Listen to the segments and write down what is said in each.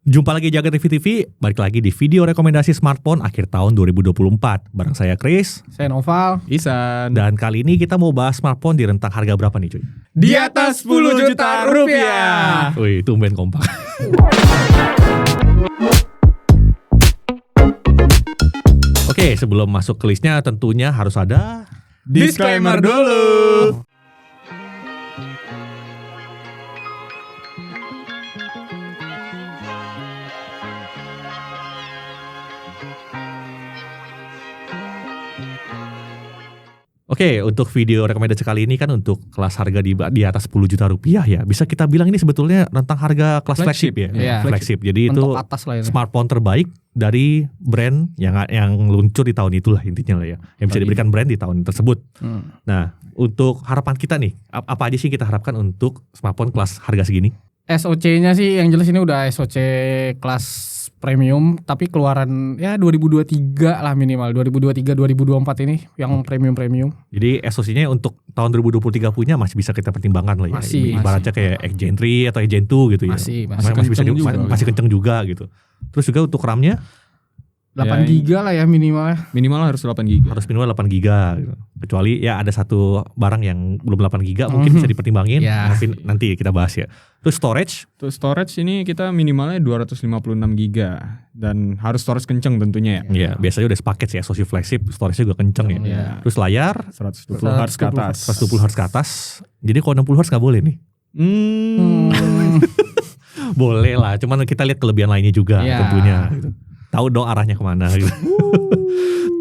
Jumpa lagi Jagat TV, balik lagi di video rekomendasi smartphone akhir tahun 2024. Bareng saya Chris, saya Noval, Isan. Dan kali ini kita mau bahas smartphone di rentang harga berapa nih cuy? Di atas 10 juta rupiah. Wih, tumben kompak. Oke, sebelum masuk ke listnya tentunya harus ada disclaimer dulu. Oke, untuk video rekomendasi kali ini kan untuk kelas harga di atas 10 juta rupiah ya. Bisa kita bilang ini sebetulnya rentang harga kelas flagship ya. Iya. Flagship. Jadi itu atas lah ini. smartphone terbaik dari brand yang luncur di tahun itulah intinya lah ya. Yang bisa diberikan brand di tahun tersebut. Nah, untuk harapan kita nih, apa aja sih kita harapkan untuk smartphone kelas harga segini? SoC-nya sih yang jelas ini udah SoC kelas premium, tapi keluaran ya 2023 lah minimal, 2023-2024 ini yang premium. Jadi SoC-nya untuk tahun 2023 punya masih bisa kita pertimbangkan lah ya. Ibaratnya kayak Gen 3 atau Gen 2 gitu ya. Masih kenceng juga gitu. Terus juga untuk RAM-nya 8 GB lah ya minimal. Minimal harus 8 GB. Harus minimal 8 GB gitu. Kecuali ya ada satu barang yang belum 8 GB mungkin bisa dipertimbangin, tapi nanti kita bahas ya. Terus storage? Terus storage ini kita minimalnya 256 GB dan harus storage kenceng tentunya ya. Iya, biasanya udah sepaket sih SoC flagship, storage-nya juga kenceng ya. Terus layar 120 Hz ke atas. 120 Hz ke atas. Jadi kalau 60 Hz nggak boleh nih. Boleh lah, cuman kita lihat kelebihan lainnya juga tentunya gitu. Tahu dong arahnya kemana gitu.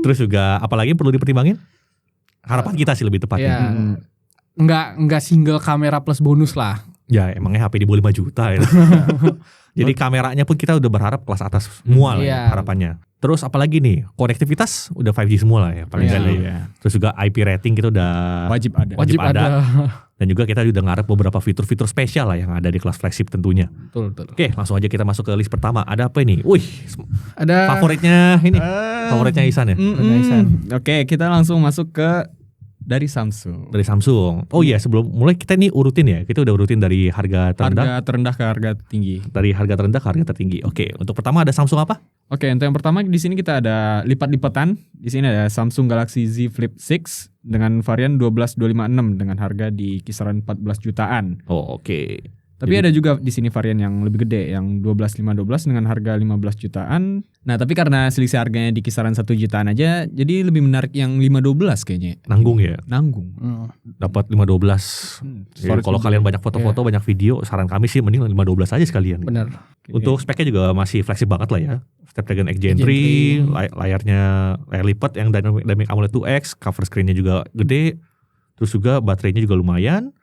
Terus juga apalagi yang perlu dipertimbangin? Harapan kita sih lebih tepatnya. Enggak single kamera plus bonus lah. Ya emangnya HP di bawah 5 juta ya. Jadi kameranya pun kita udah berharap kelas atas semua lah ya, harapannya. Terus apalagi nih, konektivitas udah 5G semua lah ya paling enggak ya. Terus juga IP rating kita udah wajib ada. Dan juga kita udah ngarep beberapa fitur-fitur spesial lah yang ada di kelas flagship tentunya. Betul. Oke, langsung aja kita masuk ke list pertama. Ada apa ini? Wih, ada favoritnya ini. Favoritnya Isan ya? Oke, kita langsung masuk ke dari Samsung. Oh iya, sebelum mulai kita nih urutin ya. Kita udah urutin dari harga terendah ke harga tinggi. Dari harga terendah ke harga tertinggi. Oke, untuk pertama ada Samsung apa? Oke, untuk yang pertama di sini kita ada lipat-lipatan. Di sini ada Samsung Galaxy Z Flip 6 dengan varian 12256 dengan harga di kisaran 14 jutaan. Oh, oke. Tapi ada juga di sini varian yang lebih gede yang 12512 dengan harga 15 jutaan. Nah, tapi karena selisih harganya di kisaran 1 jutaan aja, jadi lebih menarik yang 512 kayaknya. Nanggung ya? Nanggung. Dapat 512. Kalau kalian banyak foto-foto, banyak video, saran kami sih mending 512 aja sekalian. Benar. Untuk speknya juga masih fleksibel banget lah ya. Snapdragon X Gen 3, layar lipat yang Dynamic AMOLED 2X, cover screen-nya juga gede. Terus juga baterainya juga lumayan.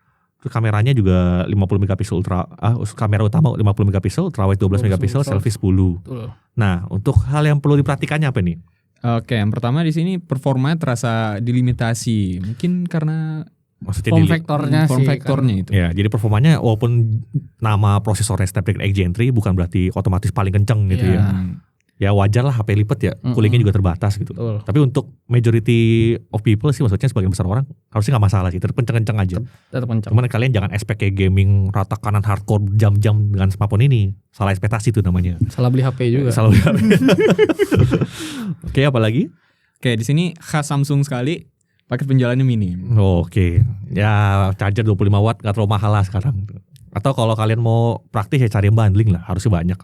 Terus kameranya juga 50 megapiksel kamera utama 50 megapiksel, ultrawide 12 megapiksel, selfie 10. Nah, untuk hal yang perlu diperhatikannya apa nih? Oke, yang pertama di sini performanya terasa dilimitasi. Mungkin karena form factornya itu. Ya, jadi performanya walaupun nama prosesornya Snapdragon X Gen 3 bukan berarti otomatis paling kenceng gitu ya. Ya wajar lah HP lipat ya, coolingnya juga terbatas gitu. Tapi untuk majority of people sih, maksudnya sebagian besar orang harusnya nggak masalah sih, kenceng-kenceng aja. Cuman kalian jangan expect kayak gaming rata kanan hardcore jam-jam dengan smartphone ini. Salah ekspektasi itu namanya. Salah beli HP juga. Salah beli HP. Oke, apa lagi? Oke, di sini khas Samsung sekali, paket penjualannya minim. Oke. Ya charger 25 watt nggak terlalu mahal lah sekarang. Atau kalau kalian mau praktis ya cari yang bundling lah, harusnya banyak.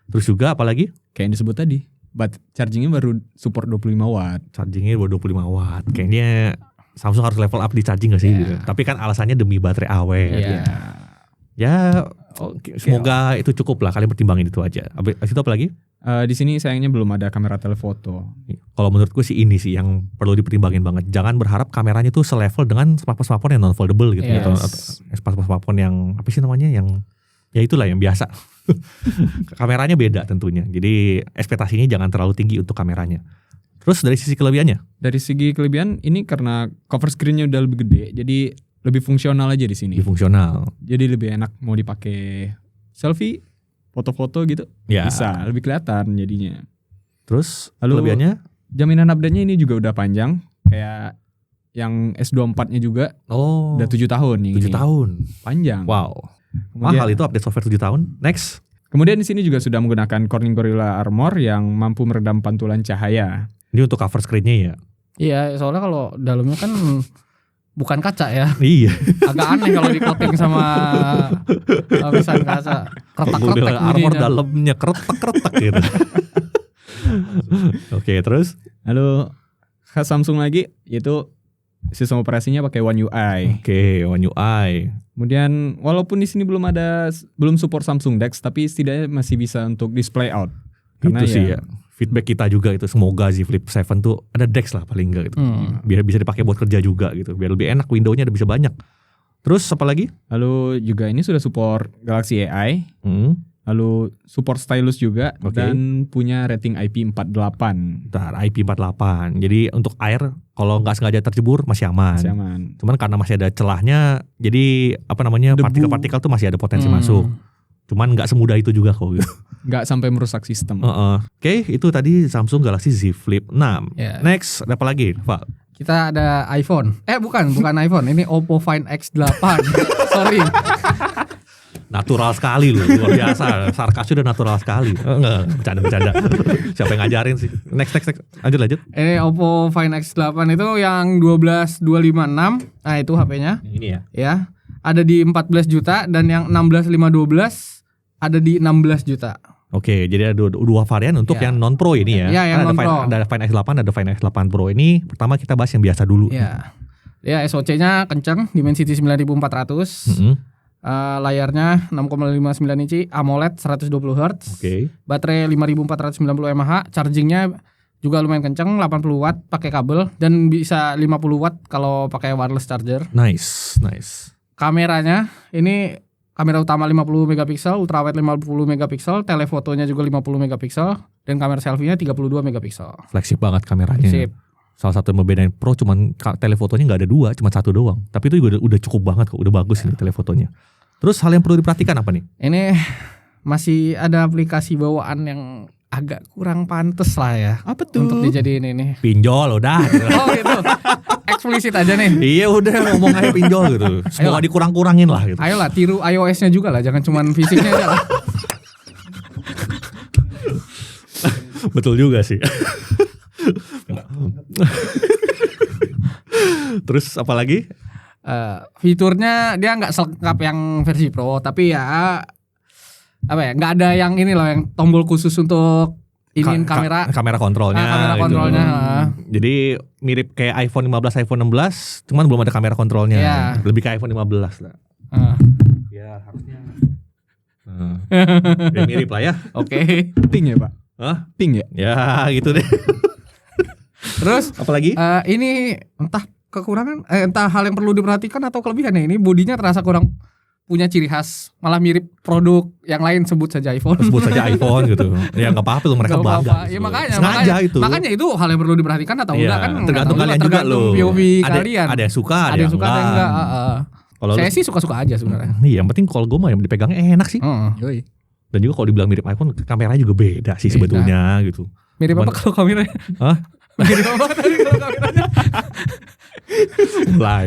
Terus juga apalagi? Kayak yang disebut tadi, chargingnya baru support 25 watt. Chargingnya baru 25 watt. Kayaknya Samsung harus level up di charging gak sih? Gitu. Tapi kan alasannya demi baterai awet. Ya, semoga itu cukup lah. Kalian pertimbangin itu aja. Habis itu apa lagi? Di sini sayangnya belum ada kamera telefoto. Kalau menurut gue sih ini sih yang perlu dipertimbangin banget. Jangan berharap kameranya tuh selevel dengan smartphone yang non foldable gitu. Atau smartphone yang apa sih namanya, yang ya itulah yang biasa. Kameranya beda tentunya. Jadi ekspektasinya jangan terlalu tinggi untuk kameranya. Terus dari sisi kelebihannya? Dari segi kelebihan ini karena cover screen-nya udah lebih gede, jadi lebih fungsional aja di sini. Lebih fungsional. Jadi lebih enak mau dipakai selfie, foto-foto gitu. Ya. Bisa lebih kelihatan jadinya. Terus kelebihannya? Jaminan update-nya ini juga udah panjang. Kayak yang S24-nya juga. Oh. Udah 7 tahun nih. 7 tahun. Panjang. Wow. Mahal itu update software 7 tahun. Next. Kemudian di sini juga sudah menggunakan Corning Gorilla Armor yang mampu meredam pantulan cahaya. Ini untuk cover screen-nya ya? Iya, soalnya kalau dalamnya kan bukan kaca ya. Iya. Agak aneh kalau di coating sama lapisan kaca. Retak-retak armor bunyinya. dalamnya keretak-keretak gitu. Oke, terus? Lalu khas Samsung lagi yaitu sistem operasinya pakai One UI. Oke, One UI. Kemudian walaupun di sini belum support Samsung DeX, tapi setidaknya masih bisa untuk display out. Karena Itu sih ya. Feedback kita juga itu semoga Z Flip 7 tuh ada DeX lah paling enggak gitu. Biar bisa dipakai buat kerja juga gitu. Biar lebih enak, window-nya ada bisa banyak. Terus apa lagi? Lalu juga ini sudah support Galaxy AI. Lalu support stylus juga dan punya rating IP48. Bentar, IP48. Jadi untuk air kalau nggak sengaja tercebur masih aman. Cuman karena masih ada celahnya, jadi partikel-partikel tuh masih ada potensi masuk. Cuman nggak semudah itu juga kok gitu. Nggak sampai merusak sistem. Oke, itu tadi Samsung Galaxy Z Flip 6. Next, ada apa lagi, Pak? Kita ada iPhone. Bukan iPhone. Ini Oppo Find X8. Sorry. Natural sekali loh, luar biasa. Sarkasnya udah natural sekali. Enggak, bercanda. Siapa yang ngajarin sih? Next. Lanjut. Ini Oppo Find X8 itu yang 12256. Nah, itu HP-nya. Ini ya. Ya. Ada di 14 juta dan yang 16512 ada di 16 juta. Oke, jadi ada dua varian untuk yang non pro ini ya. Yang non pro. Ada Find X8, ada Find X8 Pro ini. Pertama kita bahas yang biasa dulu. Ya. Ya, SoC-nya kenceng, Dimensity 9400. Layarnya 6,59 inci, AMOLED 120 Hz. Baterai 5490 mAh, chargingnya juga lumayan kenceng, 80 watt pakai kabel dan bisa 50 watt kalau pakai wireless charger. Nice. Kameranya ini kamera utama 50 megapiksel, ultrawide 50 megapiksel, telefotonya juga 50 megapiksel dan kamera selfie-nya 32 megapiksel. Fleksibel banget kameranya. Sip. Salah satu yang membedain Pro cuman telefotonya nggak ada 2, cuma 1 doang. Tapi itu juga udah cukup banget kok, udah bagus ini telefotonya. Terus hal yang perlu diperhatikan apa nih? Ini masih ada aplikasi bawaan yang agak kurang pantes lah ya. Apa tuh? Untuk dijadiin ini. Pinjol udah. Oh gitu. Eksplisit aja nih. Iya udah ngomong aja pinjol gitu. Semoga dikurang-kurangin lah gitu. Ayolah tiru iOS-nya juga lah, jangan cuman fisiknya aja lah. Betul juga sih. Terus apa lagi? Fiturnya dia nggak selengkap yang versi Pro, tapi ya nggak ada yang ini loh, yang tombol khusus untuk kamera kontrolnya. Kamera kontrolnya. Gitu. Jadi mirip kayak iPhone 15, iPhone 16, cuman belum ada kamera kontrolnya. Lebih kayak iPhone 15 lah. Ya harusnya. Ya mirip lah ya. Oke. Pink ya Pak? Pink ya? Ya gitu deh. Terus apalagi? Ini entah kekurangan, entah hal yang perlu diperhatikan atau kelebihan ya. Ini bodinya terasa kurang punya ciri khas, malah mirip produk yang lain, sebut saja iPhone. Sebut saja iPhone gitu. Ya nggak apa-apa tuh, mereka bangga. Ya makanya itu hal yang perlu diperhatikan atau enggak kan? Tergantung kalian juga loh. POV kalian. Ada yang suka, ada yang enggak. Kalau saya sih suka-suka aja sebenarnya. Iya, yang penting kalau gue mah yang dipegangnya enak sih. Dan juga kalau dibilang mirip iPhone, kameranya juga beda sih sebetulnya gitu. Mirip apa kalau kameranya? Mirip apa tadi kalau kameranya?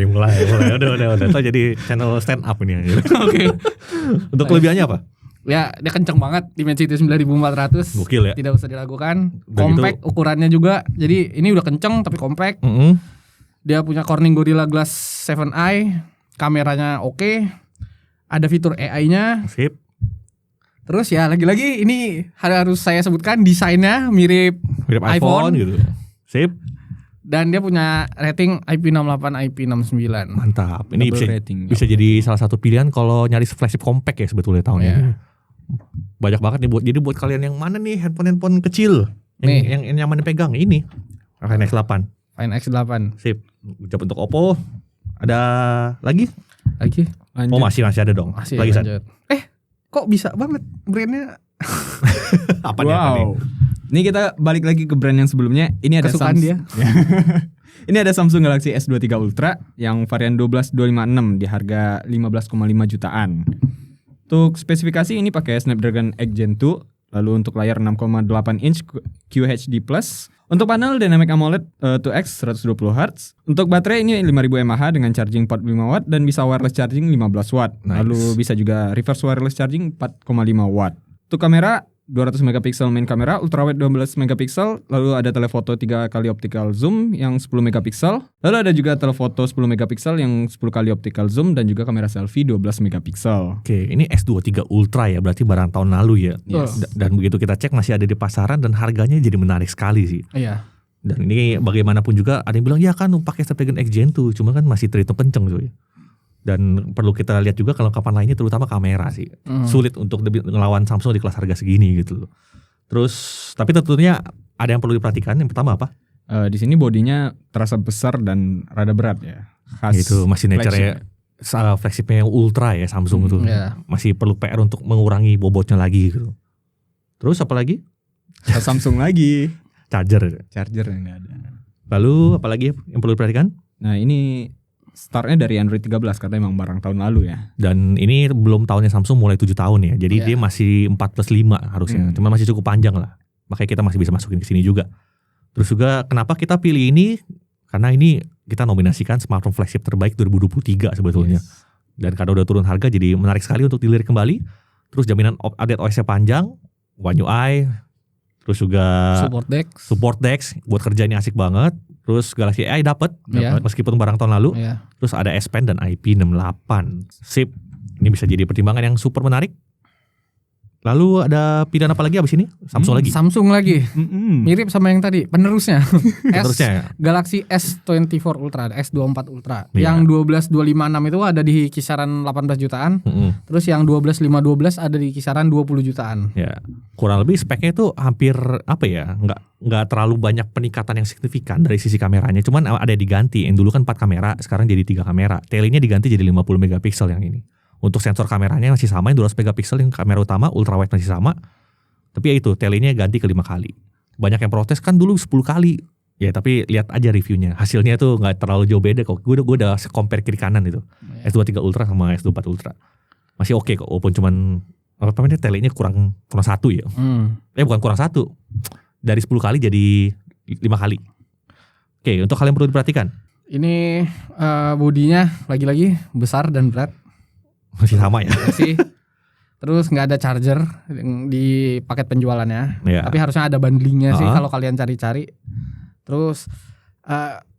mulai udah so, jadi channel stand up ini ya. Oke. Untuk kelebihannya apa? Ya dia kenceng banget, Dimensity 9400. Gokil ya. Tidak usah diragukan. Compact ukurannya juga. Jadi ini udah kenceng tapi compact. Dia punya Corning Gorilla Glass 7i. Kameranya oke. Ada fitur AI-nya. Sip. Terus ya lagi-lagi ini harus saya sebutkan, desainnya mirip iPhone gitu. Sip. Dan dia punya rating IP68, IP69. Mantap. Ini bisa jadi salah satu pilihan kalau nyari flagship compact ya sebetulnya tahun ini. Banyak banget nih buat kalian yang mana nih handphone kecil yang nyaman dipegang ini. Find X8. Find X8. Sip. Ucap untuk Oppo. Ada lagi? Lanjut. Oh masih ada dong. Masih lagi lanjut. Kok bisa banget brandnya? Apa nih? Ini kita balik lagi ke brand yang sebelumnya. Ini ada Samsung. Ini ada Samsung Galaxy S23 Ultra yang varian 12256 di harga 15,5 jutaan. Untuk spesifikasi ini pakai Snapdragon 8 Gen 2, lalu untuk layar 6,8 inch QHD+. Untuk panel Dynamic AMOLED 2X 120 Hz. Untuk baterai ini 5000 mAh dengan charging 45 watt dan bisa wireless charging 15 watt. Nice. Lalu bisa juga reverse wireless charging 4,5 watt. Untuk kamera 200 megapiksel main kamera, ultrawide 12 megapiksel, lalu ada telefoto 3 kali optical zoom yang 10 megapiksel, lalu ada juga telefoto 10 megapiksel yang 10 kali optical zoom dan juga kamera selfie 12 megapiksel. Oke, ini S23 Ultra ya, berarti barang tahun lalu ya. Yes. Dan begitu kita cek masih ada di pasaran dan harganya jadi menarik sekali sih. Iya. Dan ini bagaimanapun juga ada yang bilang ya kan pakai Snapdragon X Gen 2, cuma kan masih terhitung kenceng cuy. Dan perlu kita lihat juga kelengkapan lainnya terutama kamera sih. Sulit untuk ngelawan Samsung di kelas harga segini gitu loh. Terus tapi tentunya ada yang perlu diperhatikan. Yang pertama apa? Di sini bodinya terasa besar dan rada berat ya. Khas itu masih nature-nya flagship-nya yang ultra ya Samsung itu. Masih perlu PR untuk mengurangi bobotnya lagi gitu. Terus apa lagi? Samsung lagi. Charger yang nggak ada. Lalu apa lagi yang perlu diperhatikan? Nah ini startnya dari Android 13 karena emang barang tahun lalu ya. Dan ini belum tahunnya Samsung mulai 7 tahun ya. Jadi dia masih 4+5 harusnya. Cuma masih cukup panjang lah. Makanya kita masih bisa masukin ke sini juga. Terus juga kenapa kita pilih ini? Karena ini kita nominasikan smartphone flagship terbaik 2023 sebetulnya. Yes. Dan karena udah turun harga jadi menarik sekali untuk dilirik kembali. Terus jaminan update OS-nya panjang, One UI, terus juga support DeX buat kerja ini asik banget. Terus Galaxy AI dapat meskipun barang tahun lalu. Terus ada S Pen dan IP68. Sip. Ini bisa jadi pertimbangan yang super menarik. Lalu ada pilihan apa lagi abis ini? Samsung lagi. Mirip sama yang tadi, penerusnya. Galaxy S24 Ultra, S24 Ultra. Yang 12256 itu ada di kisaran 18 jutaan. Terus yang 12512 ada di kisaran 20 jutaan. Ya. Kurang lebih speknya itu hampir apa ya? Enggak terlalu banyak peningkatan yang signifikan dari sisi kameranya. Cuman ada diganti. Yang dulu kan 4 kamera, sekarang jadi 3 kamera. Tele-nya diganti jadi 50 megapiksel yang ini. Untuk sensor kameranya masih sama, yang 200 megapiksel yang kamera utama, ultrawide masih sama. Tapi ya itu, telenya ganti ke 5 kali. Banyak yang protes kan dulu 10 kali. Ya tapi lihat aja reviewnya. Hasilnya tuh gak terlalu jauh beda kok. Gue udah compare kiri kanan itu. S23 Ultra sama S24 Ultra. Masih oke kok, walaupun cuman apa namanya telenya kurang 1 ya. Bukan kurang 1. Dari 10 kali jadi 5 kali. Oke, untuk hal yang perlu diperhatikan. Ini bodinya lagi-lagi besar dan berat. Masih sama ya. Terus nggak ada charger di paket penjualannya. Tapi harusnya ada bundlingnya sih kalau kalian cari-cari. Terus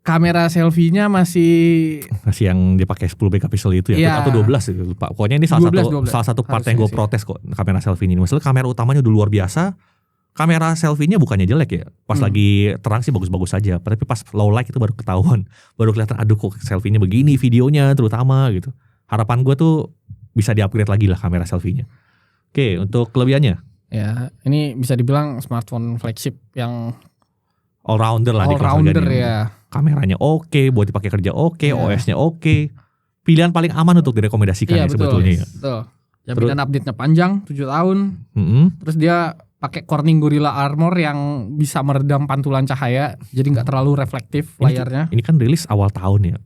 kamera selfie-nya masih yang dipakai 10 megapiksel itu ya. Atau 12 gitu Pak. Pokoknya ini salah satu part yang gue protes kok kamera selfie ini. Maksudnya kamera utamanya udah luar biasa. Kamera selfie-nya bukannya jelek ya. Pas lagi terang sih bagus-bagus aja. Tapi pas low light itu baru ketahuan. Baru kelihatan aduh kok selfie-nya begini, videonya terutama gitu. Harapan gue tuh bisa di-upgrade lagi lah kamera selfie-nya. Oke, untuk kelebihannya? Ya, ini bisa dibilang smartphone flagship yang all-rounder lah. All-rounder ya. Kameranya oke, buat dipakai kerja oke, OS-nya oke. Pilihan paling aman untuk direkomendasikan sebetulnya. Betul. Jaminan update-nya panjang, 7 tahun. Terus dia pakai Corning Gorilla Armor yang bisa meredam pantulan cahaya, jadi nggak terlalu reflektif layarnya. Ini kan rilis awal tahun ya.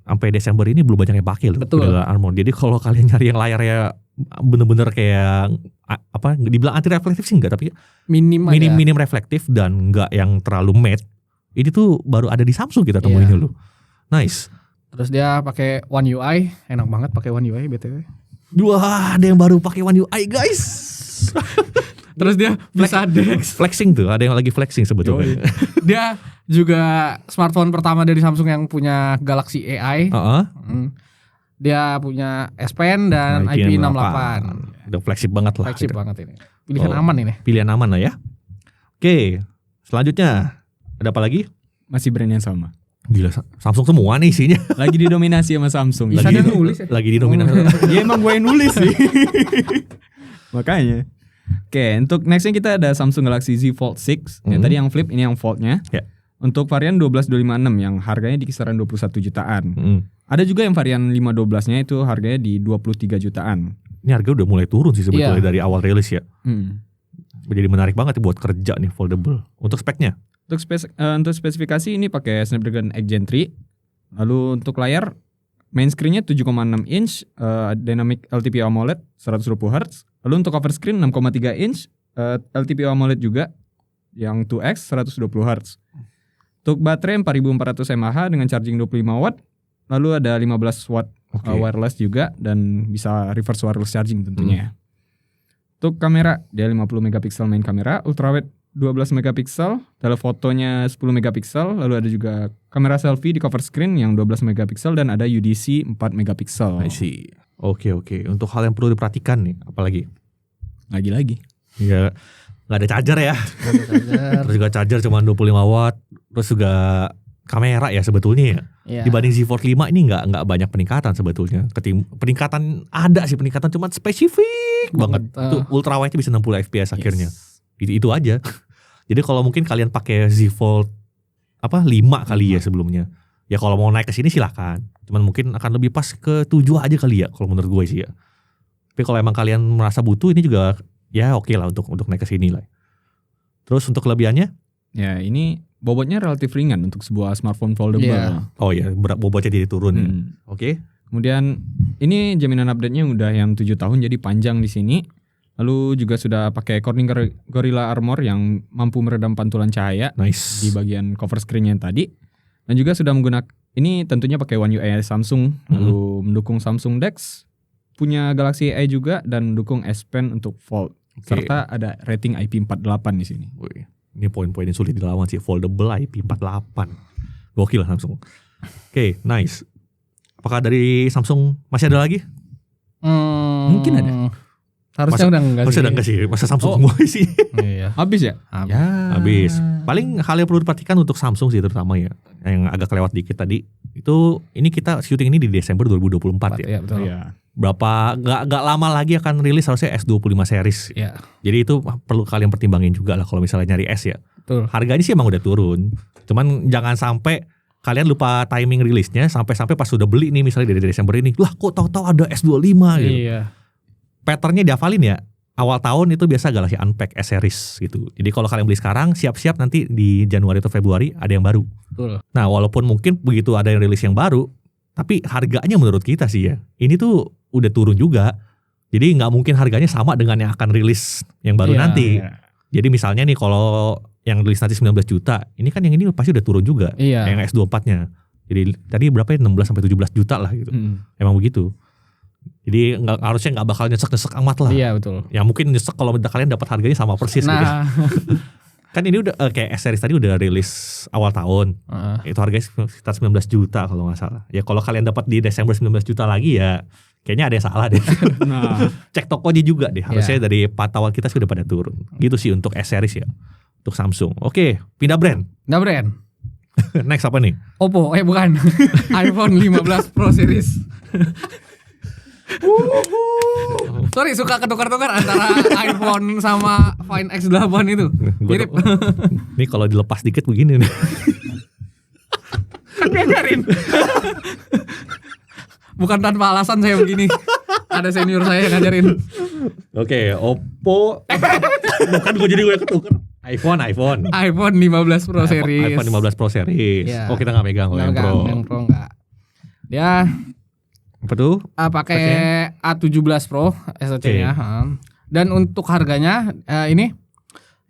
Sampai Desember ini belum banyak yang pakai loh. Betul. Gorilla Armor. Jadi kalau kalian nyari yang layarnya bener-bener kayak apa? Dibilang anti reflektif sih enggak, tapi minim reflektif dan nggak yang terlalu matte. Ini tuh baru ada di Samsung kita temuin dulu. Nice. Terus dia pakai One UI, enak banget pakai One UI BTW. Wah, ada yang baru pakai One UI guys. Terus dia bisa DeX. Flexing tuh, ada yang lagi flexing sebetulnya. Dia juga smartphone pertama dari Samsung yang punya Galaxy AI. Dia punya S Pen dan IP68. Udah flagship banget lah. Flagship banget ini. Pilihan aman ini. Pilihan aman lah ya. Oke, selanjutnya ada apa lagi? Masih brand yang sama. Gila, Samsung semua nih isinya. Lagi didominasi sama Samsung. Lagi didominasi. Ya emang gue yang nulis sih. Makanya. Oke, untuk nextnya kita ada Samsung Galaxy Z Fold 6. Yang tadi yang flip, ini yang foldnya. Untuk varian 12256 yang harganya di kisaran 21 jutaan. Ada juga yang varian 512-nya itu harganya di 23 jutaan. Ini harga udah mulai turun sih sebetulnya dari awal rilis ya. Jadi menarik banget buat kerja nih foldable. Untuk speknya? Untuk spesifikasi ini pakai Snapdragon X Gen 3. Lalu untuk layar main screen-nya 7,6 inch, Dynamic LTPO AMOLED 120Hz. Lalu untuk cover screen 6,3 inch, LTPO AMOLED juga yang 2X 120Hz. Untuk baterai 4400 mAh dengan charging 25 watt. Lalu ada 15 watt wireless juga dan bisa reverse wireless charging tentunya. Untuk kamera, dia 50 megapiksel main kamera, ultrawide 12 megapiksel, telefotonya 10 megapiksel, lalu ada juga kamera selfie di cover screen yang 12 megapiksel dan ada UDC 4 megapiksel. I see. Oke. Untuk hal yang perlu diperhatikan nih, apalagi? Lagi-lagi. Ya, nggak ada charger ya. Terus juga charger cuma 25 watt. Terus juga kamera ya sebetulnya ya. Yeah. Dibanding Z Fold 5 ini nggak banyak peningkatan sebetulnya. Peningkatan ada sih, peningkatan cuma spesifik banget. Tuh ultrawide bisa 60 fps akhirnya. Itu aja. Jadi kalau mungkin kalian pakai Z Fold 5 kali ya sebelumnya. Ya kalau mau naik ke sini silakan. Cuman mungkin akan lebih pas ke 7 aja kali ya kalau menurut gue sih ya. Tapi kalau emang kalian merasa butuh ini juga ya oke lah untuk naik ke sini lah. Terus untuk kelebihannya? Ya ini bobotnya relatif ringan untuk sebuah smartphone foldable. Yeah. Oh iya, bobotnya jadi turun ya. Oke. Kemudian ini jaminan update-nya udah yang 7 tahun jadi panjang di sini. Lalu juga sudah pakai Corning Gorilla Armor yang mampu meredam pantulan cahaya di bagian cover screen-nya yang tadi. Dan juga sudah menggunakan, ini tentunya pakai One UI Samsung, lalu mendukung Samsung DeX, punya Galaxy AI juga dan mendukung S Pen untuk Fold. Serta ada rating IP48 di sini. Wih, ini poin-poin yang sulit dilawan sih, foldable IP48. Gokil lah Samsung. Oke, nice. Apakah dari Samsung masih ada lagi? Mungkin ada. Harusnya udah enggak sih. Masa Samsung semua sih. Iya. Habis ya? Habis. Paling hal yang perlu diperhatikan untuk Samsung sih terutama ya, yang agak kelewat dikit tadi. Ini kita syuting ini di Desember 2024 ya. Iya, betul. Iya. Berapa nggak lama lagi akan rilis harusnya S25 series. Iya. Jadi itu perlu kalian pertimbangin juga lah kalau misalnya nyari S ya. Betul. Harganya sih emang udah turun. Cuman jangan sampai kalian lupa timing rilisnya sampai pas sudah beli nih misalnya dari Desember ini. Lah kok tahu-tahu ada S25 gitu. Iya. Patternnya dihafalin ya. Awal tahun itu biasa Galaxy Unpack S series gitu. Jadi kalau kalian beli sekarang siap-siap nanti di Januari atau Februari ada yang baru. Betul. Nah walaupun mungkin begitu ada yang rilis yang baru, tapi harganya menurut kita sih ya, ini tuh udah turun juga. Jadi nggak mungkin harganya sama dengan yang akan rilis yang baru nanti. Iya. Jadi misalnya nih kalau yang rilis nanti 19 juta, ini kan yang ini pasti udah turun juga. Iya. Yang S24-nya. Jadi tadi berapa ya, 16 sampai 17 juta lah gitu. Emang begitu. Jadi harusnya nggak bakal nyesek amat lah. Iya betul. Ya mungkin nyesek kalau kalian dapat harganya sama persis gitu. Kan ini udah kayak S series tadi udah rilis awal tahun. Itu harganya sekitar 19 juta kalau nggak salah. Ya kalau kalian dapat di Desember 19 juta lagi ya kayaknya ada yang salah deh. Cek tokonya juga deh. Harusnya dari pantauan kita sudah pada turun. Gitu sih untuk S series ya. Untuk Samsung. Oke, pindah brand. Next apa nih? Oppo, bukan. iPhone 15 Pro series. Sorry, suka ketukar-tukar antara iPhone sama Find X8 itu. Mirip. Ini kalau dilepas dikit begini nih. Ngajarin. Bukan tanpa alasan saya begini. Ada senior saya yang ngajarin. Oke, Oppo. Bukan gue jadi gue ketukar. iPhone 15 Pro series. iPhone 15 Pro series. Ya. Oh, kita enggak megang kalau yang Pro. Yang Pro enggak. Dia apa tuh? Pakai A17 Pro SoC-nya. Dan untuk harganya ini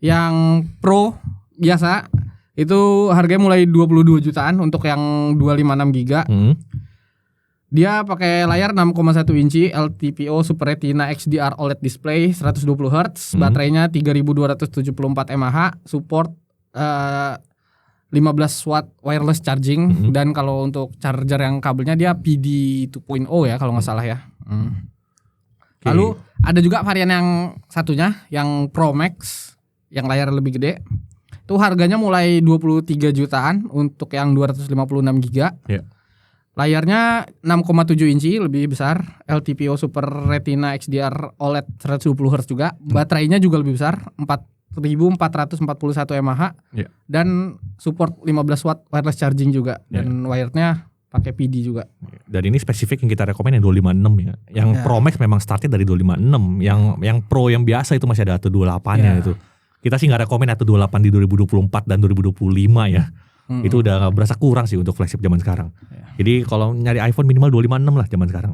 yang Pro biasa itu harganya mulai 22 jutaan untuk yang 256 GB. Dia pakai layar 6,1 inci LTPO Super Retina XDR OLED display 120 Hz, baterainya 3274 mAh, support 15 watt wireless charging, dan kalau untuk charger yang kabelnya dia PD 2.0 ya kalau nggak salah ya. Lalu ada juga varian yang satunya yang Pro Max yang layar lebih gede. Itu harganya mulai 23 jutaan untuk yang 256 GB. Yeah. Layarnya 6,7 inci lebih besar, LTPO Super Retina XDR OLED 120 Hz juga. Baterainya juga lebih besar, 4441 mAh. Yeah. Dan support 15 watt wireless charging juga. Dan wirenya pakai PD juga. Dan ini spesifik yang kita rekomen yang 256 ya. Yang Pro Max memang startnya dari 256. Yang Pro yang biasa itu masih ada 128-nya itu. Kita sih nggak rekomen 128 di 2024 dan 2025 ya. Itu udah berasa kurang sih untuk flagship zaman sekarang. Jadi kalau nyari iPhone minimal 256 lah zaman sekarang.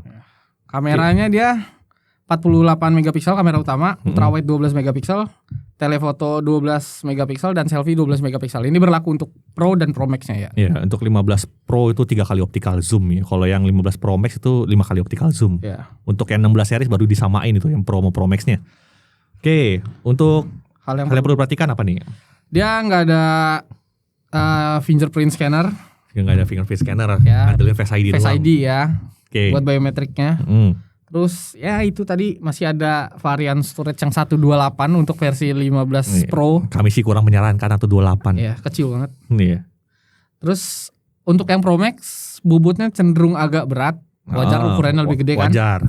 Kameranya dia 48 megapiksel kamera utama, ultrawide 12 megapiksel, telefoto 12 megapiksel dan selfie 12 megapiksel. Ini berlaku untuk Pro dan Pro Max-nya ya. Iya, untuk 15 Pro itu 3 kali optical zoom ya. Kalau yang 15 Pro Max itu 5 kali optical zoom. Yeah. Untuk yang 16 series baru disamain itu yang Pro sama Pro Max-nya. Oke, untuk hal yang perlu perhatikan apa nih? Dia nggak ada fingerprint scanner. Nggak ada fingerprint scanner, ya, ngandelin Face ID Face doang. ID ya, buat biometriknya. Terus ya itu tadi masih ada varian storage yang 128 untuk versi 15 Pro. Kami sih kurang menyarankan atau 28. Iya, kecil banget. Iya. Terus untuk yang Pro Max bobotnya cenderung agak berat. Wajar, ukurannya lebih gede kan. Wajar.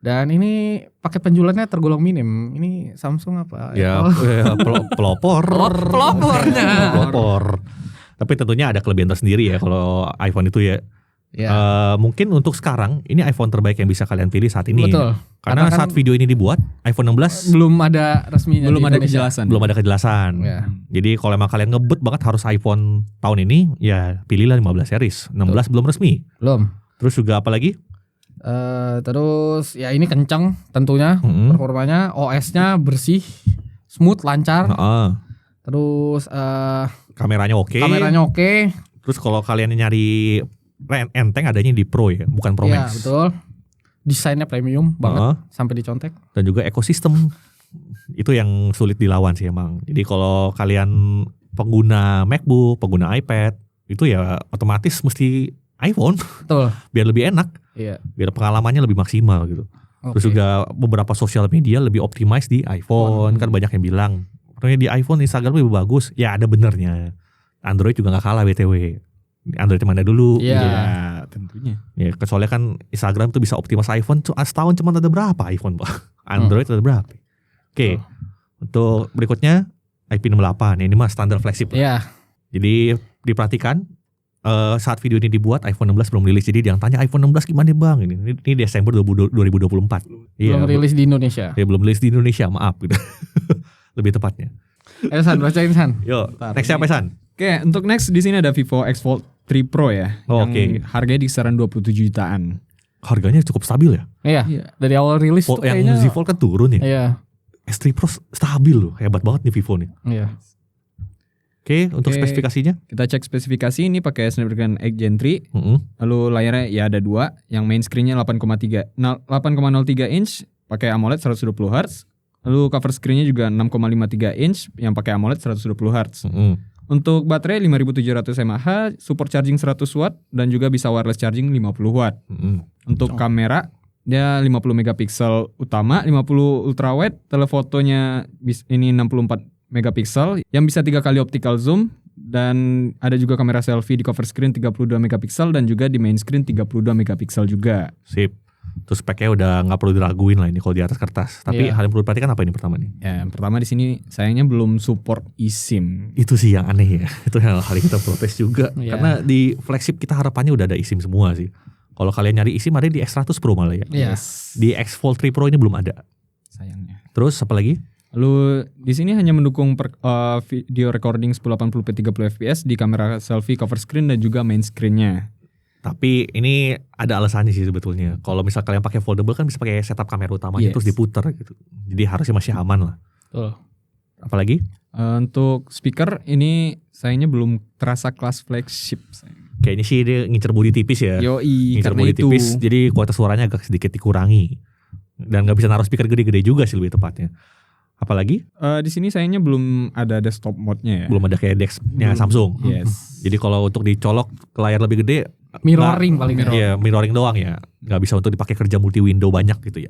Dan ini paket penjualannya tergolong minim. Ini Samsung apa? Ya, pelopor. Pelopornya. Pelopor. Tapi tentunya ada kelebihan tersendiri ya kalau iPhone itu ya. Mungkin untuk sekarang ini iPhone terbaik yang bisa kalian pilih saat ini. Betul. Karena saat video ini dibuat iPhone 16 belum ada resminya, belum ada kejelasan. Belum ada kejelasan. Ya. Jadi kalau emang kalian ngebet banget harus iPhone tahun ini, ya pilihlah 15 series. 16 belum resmi. Belum. Terus juga apa lagi? Terus ya ini kencang tentunya performanya, OS-nya bersih, smooth, lancar. Terus kameranya oke. Terus kalau kalian nyari enteng adanya di Pro ya, bukan Pro Max. Iya, betul. Desainnya premium banget sampai dicontek. Dan juga ekosistem itu yang sulit dilawan sih emang. Jadi kalau kalian pengguna MacBook, pengguna iPad, itu ya otomatis mesti iPhone. Betul. Biar lebih enak. Iya. Biar pengalamannya lebih maksimal gitu. Terus juga beberapa sosial media lebih optimize di iPhone. Kan banyak yang bilang, pokoknya di iPhone Instagram lebih bagus. Ya ada benernya. Android juga gak kalah BTW. Android mana dulu? Iya, tentunya. Ya, kecuali kan Instagram tuh bisa optimize iPhone. Setahun cuma ada berapa iPhone, Pak? Android ada berapa? Oke. Untuk berikutnya IP68. Ini mah standar flagship. Iya. Jadi diperhatikan saat video ini dibuat iPhone 16 belum rilis. Jadi yang tanya iPhone 16 gimana Bang? Ini Desember 2024. Belum rilis di Indonesia. Ya, belum rilis di Indonesia, maaf gitu. Lebih tepatnya. San, bacain San. Yo, next siapa San? Oke, untuk next di sini ada Vivo X Fold 3 Pro ya. Oke. Harganya di kisaran 27 jutaan. Harganya cukup stabil ya? Iya. Dari awal rilis tuh kayaknya yang Z Fold kan turun ya. Iya. S3 Pro stabil loh, hebat banget nih Vivo nih. Iya. Oke, untuk spesifikasinya? Kita cek spesifikasi ini pakai Snapdragon 8 Gen 3. Lalu layarnya ya ada dua, yang main screen-nya 8,03 inch pakai AMOLED 120 Hz. Lalu cover screen-nya juga 6,53 inch yang pakai AMOLED 120 Hz. Untuk baterai 5700 mAh, support charging 100 watt dan juga bisa wireless charging 50 watt. Untuk kamera dia 50 megapiksel utama, 50 ultrawide, telefotonya ini 64 megapiksel yang bisa 3 kali optical zoom, dan ada juga kamera selfie di cover screen 32 megapiksel dan juga di main screen 32 megapiksel juga. Sip. Terus speknya udah nggak perlu diraguin lah ini kalau di atas kertas. Tapi hal yang perlu diperhatikan apa ini pertama nih? Ya, yang pertama di sini sayangnya belum support eSIM. Itu sih yang aneh ya. Itu hal kita protes juga. Karena di flagship kita harapannya udah ada eSIM semua sih. Kalau kalian nyari eSIM ada di X100 Pro malah ya. Yes. Di X Fold 3 Pro ini belum ada. Sayangnya. Terus apa lagi? Lalu di sini hanya mendukung video recording 1080p 30 fps di kamera selfie, cover screen dan juga main screen-nya. Tapi ini ada alasannya sih sebetulnya. Kalau misal kalian pakai foldable kan bisa pakai setup kamera utamanya terus diputer gitu. Jadi harusnya masih aman lah. Apalagi? Untuk speaker ini sayangnya belum terasa kelas flagship. Kayaknya sih dia ngincer bodi tipis ya. Yoi, ngincer bodi tipis. Jadi kualitas suaranya agak sedikit dikurangi. Dan gak bisa naruh speaker gede-gede juga sih lebih tepatnya. Apalagi? Di sini sayangnya belum ada desktop mode-nya ya. Belum ada kayak DeX-nya Samsung. Yes. Jadi kalau untuk dicolok ke layar lebih gede, mirroring paling Iya, mirroring doang ya. Gak bisa untuk dipakai kerja multi window banyak gitu ya.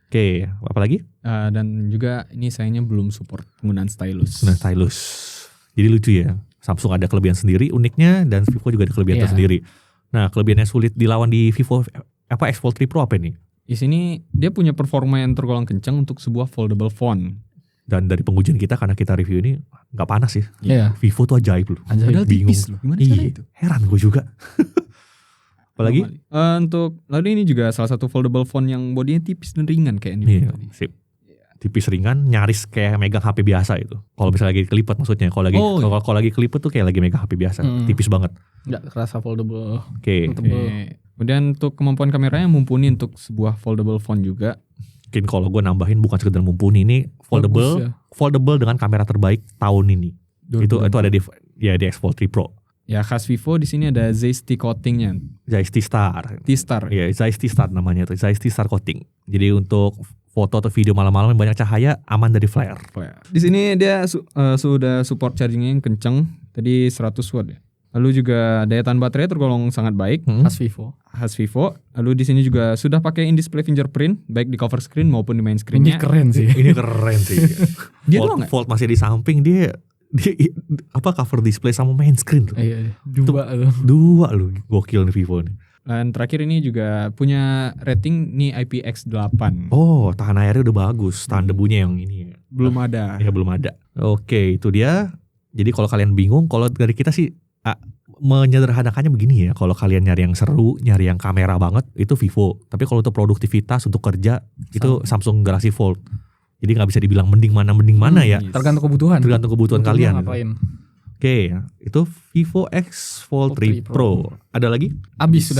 Oke, apalagi? Dan juga ini sayangnya belum support penggunaan stylus. Jadi lucu ya. Samsung ada kelebihan sendiri uniknya dan Vivo juga ada kelebihan tersendiri. Nah, kelebihan yang sulit dilawan di Vivo X Fold 3 Pro apa nih? Di sini dia punya performa yang tergolong kencang untuk sebuah foldable phone. Dan dari pengujian kita karena kita review ini nggak panas sih. Iya. Vivo tuh ajaib loh. Padahal tipis loh. Gimana cara itu? Heran gue juga. Apalagi? Untuk lalu ini juga salah satu foldable phone yang bodinya tipis dan ringan kayak ini. Iya, sip. Tipis ringan, nyaris kayak megang HP biasa itu. Kalau misalnya lagi kelipet maksudnya. Kalau lagi kelipet tuh kayak lagi megang HP biasa. Tipis banget. Nggak kerasa foldable. Oke. Kemudian untuk kemampuan kameranya mumpuni untuk sebuah foldable phone juga. Mungkin kalau gue nambahin bukan sekedar mumpuni, ini foldable dengan kamera terbaik tahun ini. Itu ada di X Fold 3 Pro. Ya khas Vivo di sini ada Zeiss coatingnya. Zeiss T-Star. T-Star. Iya, Zeiss T-Star namanya tuh. Zeiss T-Star coating. Jadi untuk foto atau video malam-malam yang banyak cahaya, aman dari flare. Di sini dia sudah support chargingnya yang kenceng, tadi 100 watt ya. Lalu juga daya tahan baterai tergolong sangat baik. Khas Vivo. Lalu di sini juga sudah pakai in-display fingerprint baik di cover screen maupun di main screen-nya. Ini keren sih. Dia Volt masih di samping, dia cover display sama main screen tuh. Iya. Dua lu, gokil nih Vivo nih. Dan terakhir ini juga punya rating nih IPX8. Oh, tahan airnya udah bagus, tahan debunya yang ini. Belum ada. Ya belum ada. Oke, itu dia. Jadi kalau kalian bingung, kalau dari kita sih menyederhanakannya begini ya. Kalau kalian nyari yang seru, nyari yang kamera banget, itu Vivo. Tapi kalau untuk produktivitas, untuk kerja, itu Samsung Galaxy Fold. Jadi nggak bisa dibilang mending mana ya. Tergantung kebutuhan kalian. Ngapain. Oke, itu Vivo X Fold 3 Pro. Ada lagi? Habis.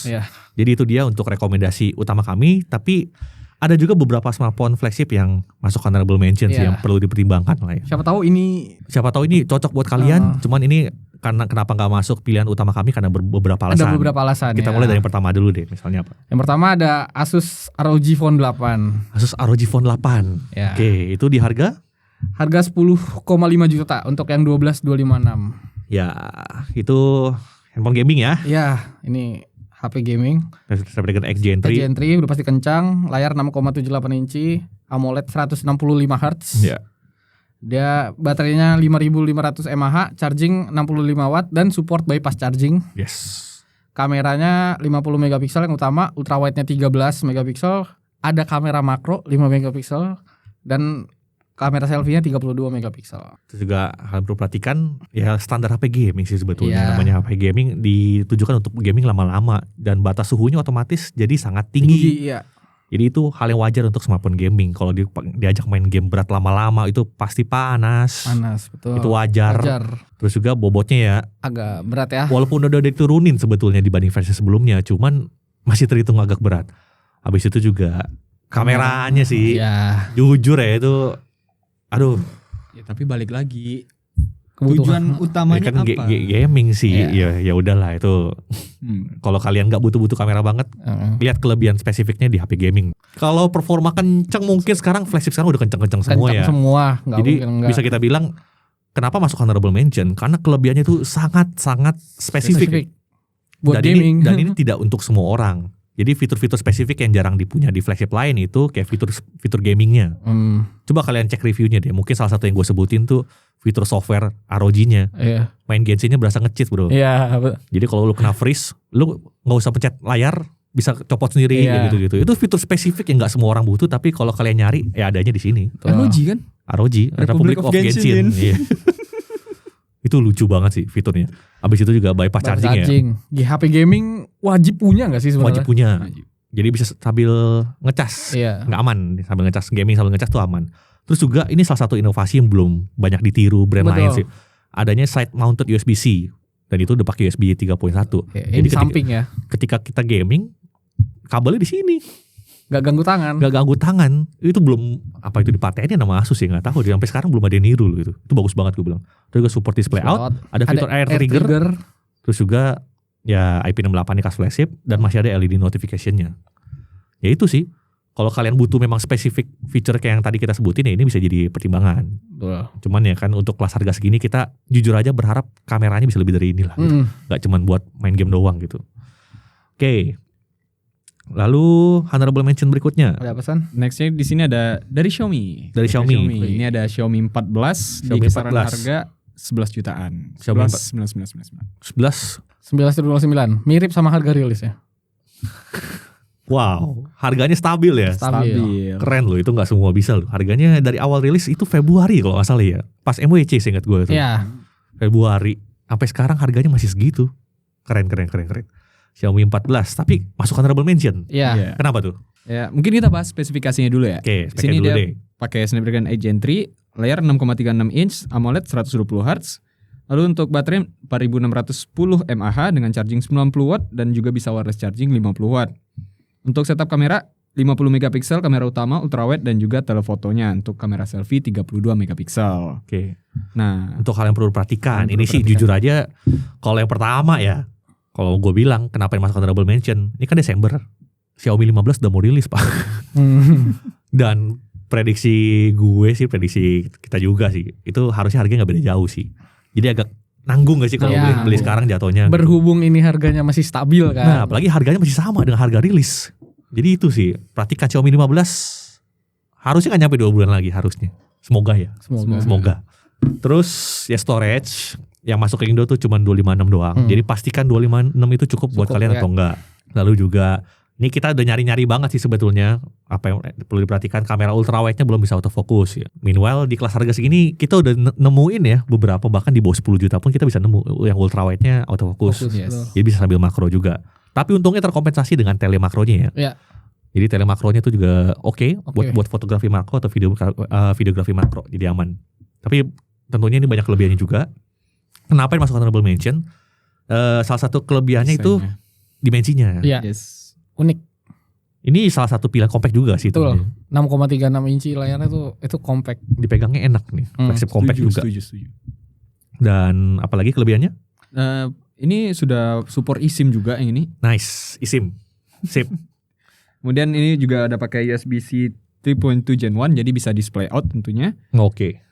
Ya. Jadi itu dia untuk rekomendasi utama kami. Tapi ada juga beberapa smartphone flagship yang masuk honorable mention sih, yang perlu dipertimbangkan lah ya. Siapa tahu ini cocok buat kalian. Cuman ini karena kenapa nggak masuk pilihan utama kami karena beberapa alasan. Ada beberapa alasan. Kita mulai dari yang pertama dulu deh. Misalnya apa? Yang pertama ada Asus ROG Phone 8. Asus ROG Phone 8. Ya. Oke, itu di harga 10,5 juta untuk yang 12256. Ya, itu handphone gaming ya. Ya, ini HP gaming. Snapdragon X Gen 3. Gen 3 udah pasti kencang, layar 6,78 inci, AMOLED 165 Hz. Ya. Dia baterainya 5500 mAh, charging 65 watt dan support bypass charging. Yes. Kameranya 50 megapiksel yang utama, ultrawide-nya 13 megapiksel, ada kamera makro 5 megapiksel dan kamera selfie-nya 32 megapiksel. Itu juga hal perlu perhatikan ya, standar HP gaming sih sebetulnya. Namanya HP gaming ditujukan untuk gaming lama-lama dan batas suhunya otomatis jadi sangat tinggi. Iya. Jadi itu hal yang wajar untuk smartphone gaming. Kalau diajak main game berat lama-lama itu pasti panas. Betul. Itu wajar. Terus juga bobotnya ya agak berat ya. Walaupun udah diturunin sebetulnya dibanding versi sebelumnya, cuman masih terhitung agak berat. Habis itu juga kameranya sih. Ya. Jujur ya itu, aduh. Ya, tapi balik lagi. Tujuan utamanya kan apa? Gaming sih. Ya udahlah itu. Kalau kalian nggak butuh kamera banget, lihat kelebihan spesifiknya di HP gaming. Kalau performa kenceng mungkin sekarang flagship sekarang udah kenceng semua ya. Jadi bisa kita bilang kenapa masuk honorable mention? Karena kelebihannya itu sangat spesifik. Buat gaming. Dan ini tidak untuk semua orang. Jadi fitur-fitur spesifik yang jarang dipunya di flagship lain itu kayak fitur gamingnya. Coba kalian cek reviewnya deh. Mungkin salah satu yang gue sebutin tuh fitur software ROG-nya. Main Genshin-nya berasa nge-cheat bro. Jadi kalau lu kena freeze, lu gak usah pencet layar, bisa copot sendiri gitu-gitu. Itu fitur spesifik yang gak semua orang butuh, tapi kalau kalian nyari ya adanya di sini. ROG kan? ROG, Republic of Genshin. Itu lucu banget sih fiturnya. Abis itu juga bypass charging ya. Di HP gaming wajib punya gak sih sebenarnya? Wajib punya. Jadi bisa sambil ngecas. Nggak aman sambil ngecas. Gaming sambil ngecas tuh aman. Terus juga ini salah satu inovasi yang belum banyak ditiru brand lain sih. Adanya side mounted USB-C. Dan itu udah pakai USB 3.1. Jadi samping ya. Ketika kita gaming, kabelnya di sini. Gak ganggu tangan. Itu belum itu dipatenin sama Asus ya, nggak tahu. Sampai sekarang belum ada yang niru loh itu. Itu bagus banget gue bilang. Terus juga support display out, ada fitur air trigger. Terus juga ya IP68 khas flagship dan masih ada LED notification-nya. Ya itu sih. Kalau kalian butuh memang spesifik feature kayak yang tadi kita sebutin ya, ini bisa jadi pertimbangan. Cuman ya kan untuk kelas harga segini kita jujur aja berharap kameranya bisa lebih dari inilah. Gitu. Gak cuman buat main game doang gitu. Oke. Lalu honorable mention berikutnya. Ada pesan? Nextnya di sini ada dari Xiaomi. Ini ada Xiaomi 14 di kisaran harga 11 jutaan. Xiaomi 11,9. Mirip sama harga rilis ya. Wow, harganya stabil ya. Stabil. Keren loh, itu nggak semua bisa loh. Harganya dari awal rilis itu Februari kalau nggak salah ya. Pas MWC seingat gue itu. Iya. Februari. Sampai sekarang harganya masih segitu. Keren. Xiaomi 14, tapi masuk honorable mention. Iya. Kenapa tuh? Ya, mungkin kita bahas spesifikasinya dulu ya. Oke, sini dulu dia deh. Pakai Snapdragon 8 Gen 3, layar 6,36 inch, AMOLED 120 Hz. Lalu untuk baterai 4610 mAh dengan charging 90 watt dan juga bisa wireless charging 50 watt. Untuk setup kamera 50 megapiksel kamera utama ultrawide dan juga telefotonya. Untuk kamera selfie 32 megapiksel. Oke. Nah, untuk hal yang perlu perhatikan, ini sih jujur aja kalau yang pertama ya. Kalau gue bilang kenapa yang masuk honorable mention, ini kan Desember. Xiaomi 15 udah mau rilis, Pak. Dan prediksi gue sih, prediksi kita juga sih, itu harusnya harganya nggak beda jauh sih. Jadi agak nanggung gak sih kalau beli sekarang jatuhnya. Berhubung ini harganya masih stabil kan. Nah apalagi harganya masih sama dengan harga rilis. Jadi itu sih, perhatikan Xiaomi 15 harusnya gak nyampe 2 bulan lagi harusnya. Semoga ya. Semoga. Terus ya storage yang masuk ke Indo tuh cuma 256 doang. Jadi pastikan 256 itu cukup buat kalian atau enggak. Lalu juga ini kita udah nyari-nyari banget sih sebetulnya. Apa yang perlu diperhatikan, kamera ultrawide-nya belum bisa autofocus ya. Meanwhile di kelas harga segini kita udah nemuin ya beberapa, bahkan di bawah 10 juta pun kita bisa nemu yang ultrawide-nya autofocus. Jadi bisa sambil makro juga. Tapi untungnya terkompensasi dengan telemakronya ya. Jadi telemakronya itu juga oke. Buat fotografi makro atau videografi makro, jadi aman. Tapi tentunya ini banyak kelebihannya juga. Kenapa ini masuk honorable mention? Salah satu kelebihannya itu dimensinya. Unik. Ini salah satu pilihan compact juga sih. Betul. 6,36 inci layarnya itu compact. Dipegangnya enak nih. Flagship compact juga. Setuju. Dan apalagi kelebihannya? Ini sudah support eSIM juga yang ini. Nice, eSIM. Sip. Kemudian ini juga ada pakai USB-C 3.2 Gen 1, jadi bisa display out tentunya. Oke.